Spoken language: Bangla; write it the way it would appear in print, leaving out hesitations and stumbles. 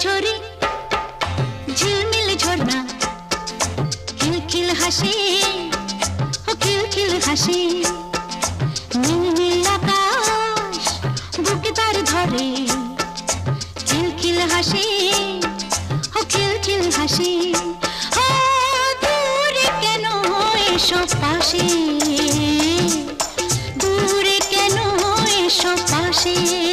ঝরি ঝিলমিল ঝরনা কিলকিল হাসি ও কিলকিল হাসি নীল নীল আকাশ বুকে তার ধরে কিলকিল হাসি ও কিলকিল হাসি ও দূরে কেন এসো পাশে দূরে কেন এসো পাশে